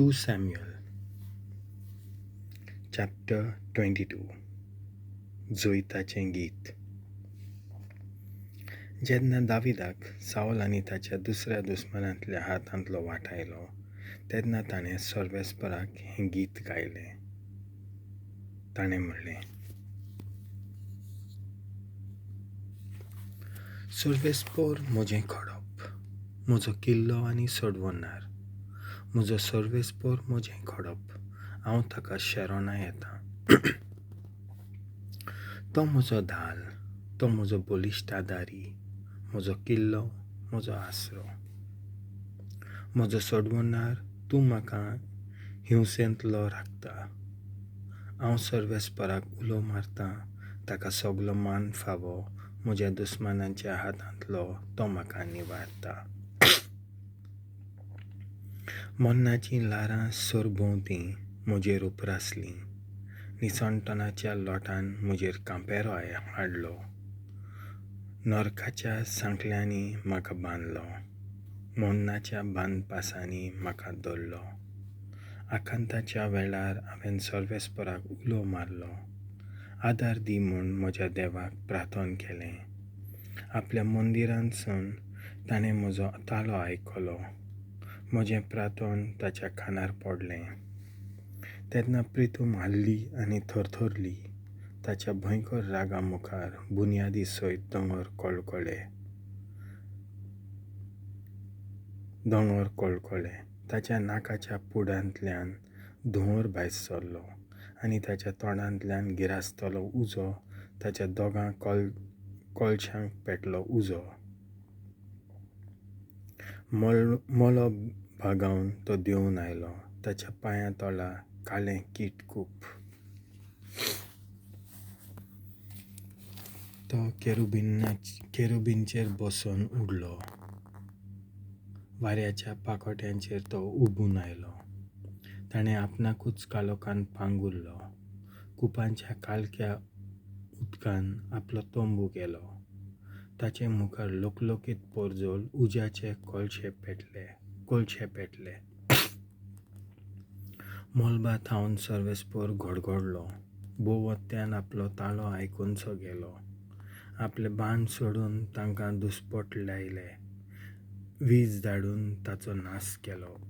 II Samuel chapter 22 Zoitachem Git. जेन्ना दाविदाक साऊल आनी ताच्या दुसऱ्या दुस्मानांतल्या hatantlo vattailo तेन्ना ताणें सोर्वेस्पोराक हें गीत गायलें. ताणें म्हणलें, सोर्वेस्पोर म्हजें khoddop, म्हजो kil'lo आनी सोddvonnar. म्हजो सोर्वेस्पोर म्हजें khoddop, हांव ताका शेरोना येतां. तो म्हजो ddhall, तो म्हजो bolixtt adari, म्हजो kil'lo, म्हजो asro. म्हजो soddvonnar, तूं म्हाका हिंसेंतलो राखता. हांव सोर्वेस्पोराक उलो मारतां, ताका सगलो मान फावो. म्हज्या दुस्मानांच्या हातांतलो तो म्हाका निवारता. मन्नाचीं लारां सोरभोंवतीं म्हजेर उपरासलीं. निसणटणाच्या लोटान म्हजेर कांपेरो हाडलो. नरकाच्या सांकल्यांनी म्हाका बांदलो. मोन्नाच्या बांदपासांनी म्हाका दवरलो. आकांताच्या वेळार हांवें सोर्वेस्पोराक उलो मारलो. आदार दी म्हूण म्हज्या देवाक प्रार्थना केलें. आपल्या मंदिरांतसून ताणें म्हजो ताळो आयकलो. म्हजें प्रार्थना ताच्या कानार पडलें. तेन्ना प्रितूम हाल्ली आनी थरथरली. ताच्या भयंकर रागा मुखार बुन्यादी सयत दोंगर कळकळे. ताच्या नाकाच्या पुडांतल्यान धुंवर भायर सरलो आनी ताच्या तोंडांतल्यान गिरास्तलो उजो ताच्या दोगां कळशांक पेटलो उजो. मोलो भागावन तो देंवन आयलो. ताच्या पांयां तळा काळें कीट-कूप. तो केरुबींचेर बसून उडलो. वाऱ्याच्या पाकोट्यांचेर तो उबून आयलो. ताणें आपणाकूच काळोखान पांगुरलो. कुपांच्या कालक्या उदकान आपलो तोंबू केलो. ताचे मुखार लोकलोकीत पोरजोल उज्याचे कोळशे पेटले. मोलबात हावन सोर्वेस्पोर घडघडलो. बोवत्यान आपलो ताळो आयकूनचो गेलो. आपले बाण सोडून तांकां दुस्पट लायले. वीज धाडून ताचो नाश केलो.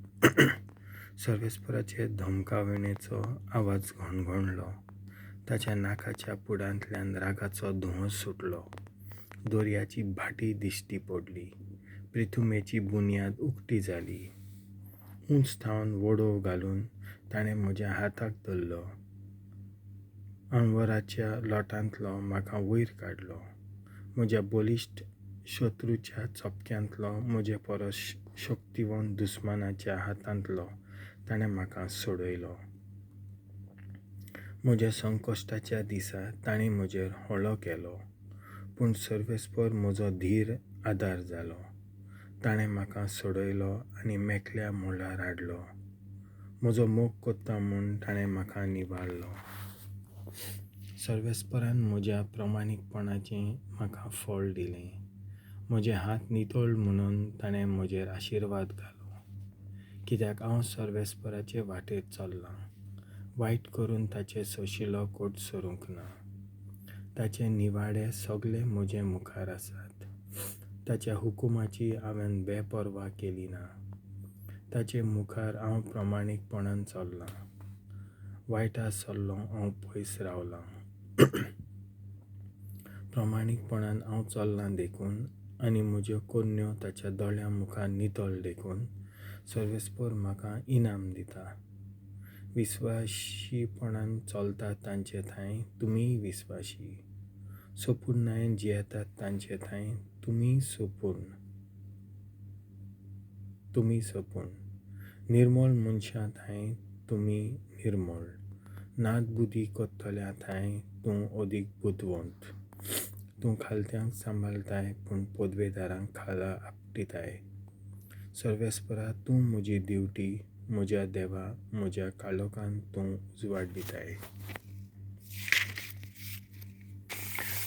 सोर्वेस्पोराचे धमकावणेचो आवाज घणघणलो. ताच्या नाकाच्या पुडांतल्यान रागाचो धुंवर सुटलो. दोर्याची भाटी दिश्टी पडली. पृथ्वीची बुन्याद उक्ती जाली. उंच थावन वडो घालून ताणें म्हज्या हाताक धरलो. अणवराच्या लोटांतलो म्हाका वयर काडलो. म्हज्या बोलिश्ट शत्रूच्या चपक्यांतलो म्हजे परस शक्तिवंत दुस्मानाच्या हातांतलो ताणें म्हाका सोडयलो. म्हज्या संकश्टाच्या दिसा ताणें म्हजेर हळो केलो. पूण सोर्वेस्पोर म्हजो धीर आदार जालो. ताणें म्हाका सोडयलो आनी मेकल्या मोलार हाडलो. म्हजो मोग कोत्ता म्हूण ताणें म्हाका निवारलो. सोर्वेस्पोरान म्हज्या प्रमाणीकपणाचें म्हाका फळ दिलें. म्हजे हात नितळ म्हणून ताणें म्हजेर आशिर्वाद घालो. कित्याक हांव सोर्वेस्पोराचे वाटेर चल्लां. वायट करून ताचे सोशिलो कोट सोरूंक ना. ताचे निवाडे सगळे म्हजे मुखार आसात. ताच्या हुकुमाची हांवें बेपर्वा केली ना. ताचे मुखार हांव प्रमाणीकपणान चल्लां. वायटा सल्लो हांव पयस रावलां. प्रमाणीकपणान हांव चल्लां देखून आनी म्हज्यो कन्यो ताच्या दोळ्यां मुखार नितळ देखून सोर्वेस्पोर म्हाका इनाम दिता. विस्वाशीपणान चलता तांचे थंय तुमीय विस्वाशी. सोपूर्णायेन जियेतात तांचे थंय तुमी सोपूर्ण. निर्मळ मनशां थंय तुमी निर्मळ. नादबुदी कोत्तल्या थंय तूं ओदीक बुदवंत. तूं खालत्यांक सांबाळताय पूण पदवेदारांक खाला आपटिताय. सोर्वेस्पोरा तूं म्हजी दिवटी. म्हज्या देवा म्हज्या काळोखान तूं उजवाड दिताय.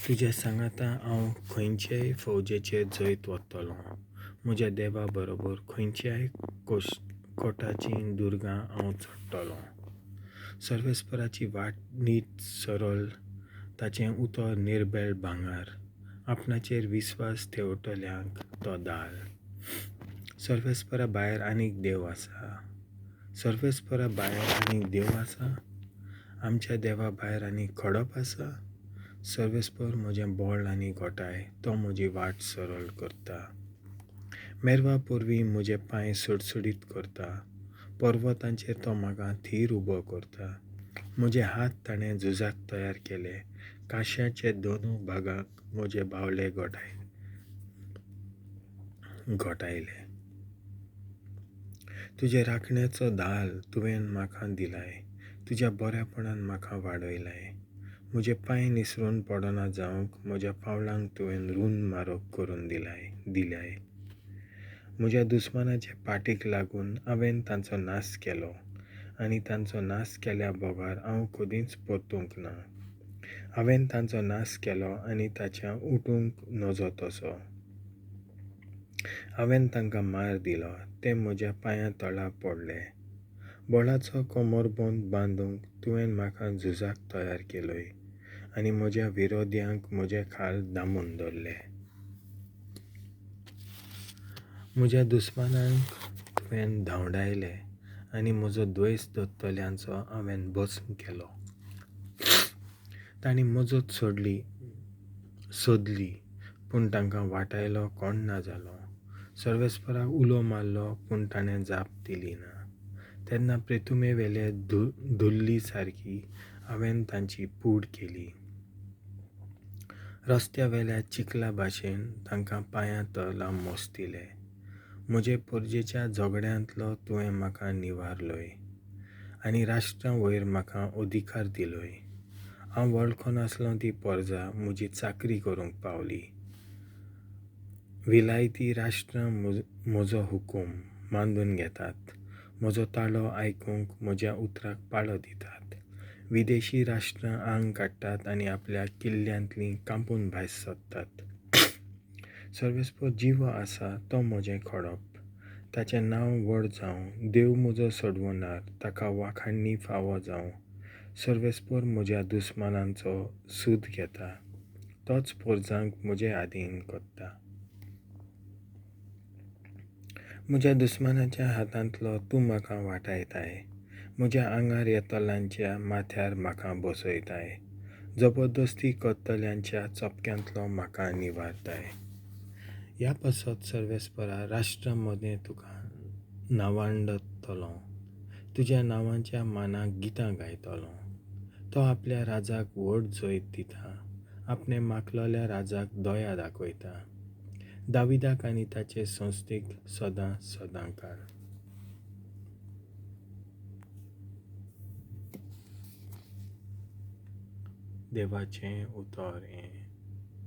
तुज्या सांगाता हांव खंयचेय फौजेचेर जैत वतलों. म्हज्या देवा बरोबर खंयच्याय कोटाची दुर्गां हांव चडटलों. सर्वेस्पराची वाट नीट सरळ, ताचें उतर निर्बेळ भांगार, आपणाचेर विस्वास ठेवतल्यांक तो ढाल. सर्वेस्परा भायर आनीक देव आसा? सर्वेस्परा भायर आनीक देव आसा? आमच्या देवा भायर आनीक khoddop आसा? सर्वेस्पर म्हजें बोळ आनी घोटाय, तो म्हजी वाट सरळ करता. मेरवा पोरवीं म्हजे पांय सुडसुडीत करता. पर्वतांचेर तो म्हाका थीर उबो करता. म्हजे हात ताणें झुजाक तयार केले. काश्याचे दोनूय भागांक म्हजे बावले घोटायले. तुजे राखण्याचो ढाल तुवें म्हाका दिलाय. तुज्या बऱ्यापणान म्हाका वाडयलाय. म्हजे पांय निसरून पडना जावंक म्हज्या पावलांक तुवें रूंद मारग करून दिल्याय. म्हज्या दुस्मानाचे पाटीक लागून हांवें तांचो नाश केलो, आनी तांचो नाश केल्या बोगार हांव कदींच परतूंक ना. हांवें तांचो नाश केलो आनी ताच्या उठूंक नजो तसो. हांवें तांकां मार दिलो, ते म्हज्या पांयां तळा पडले. बोळाचो कोमरबंद बांदूंक तुवें म्हाका झुजाक तयार केलोय, आनी म्हज्या विरोध्यांक म्हजे खाल दामून दवरले. म्हज्या दुस्मानांक तुवें धांवडायले, आनी म्हजो द्वेस धरतल्यांचो हांवें भस्म केलो. तांणी मजत सोदली, पूण तांकां वाटायलो कोण ना जालो. सर्वेस्पराक उलो मारलो, पूण ताणें जाप दिली ना. तेन्ना प्रेतुमे वेले धुल्ली सारकी हांवें तांची पूड केली. रस्त्या वेल्या चिखला भाशेन तांकां पांयां तळा मोस्तिले. म्हजे परजेच्या झगड्यांतलो तुवें म्हाका निवारलोय, आनी राष्ट्रां वयर म्हाका अधिकार दिलोय. हांव वळखनासलो ती परजा म्हजी चाकरी करूंक पावली. विलायती राष्ट्रां म्हजो हुकूम मांडून घेतात. म्हजो ताळो आयकूंक म्हज्या उतराक पाळो दितात. विदेशी राष्ट्रां आंग काडटात आनी आपल्या किल्ल्यांतलीं कांपून भायर सरतात. सर्वेस्पर जिवो आसा तो म्हजें khoddop. ताचें नांव व्हड जावं. देव म्हजो सोडवनार, ताका वाखाणणी फावो जावं. सर्वेस्पर म्हज्या दुस्मानांचो सूद घेता. तोच परजांक म्हजे आदीन करता. म्हज्या दुस्मानाच्या हातांतलो तूं म्हाका वाटायताय. म्हज्या आंगार येतल्यांच्या माथ्यार म्हाका बसयताय. जबरदस्ती करतल्यांच्या चपक्यांतलो म्हाका निवारताय. ह्या पासत सर्वेस्परा राष्ट्रां मदें तुका नावांडतलो. तुज्या नांवांच्या मानाक गितां गायतलो. तो आपल्या राजाक व्हड जैत दिता. आपणे माखलोल्या राजाक दया दाखयता. दाविदाक आनी ताचे संस्थेक सदांकार. देवाचें उतर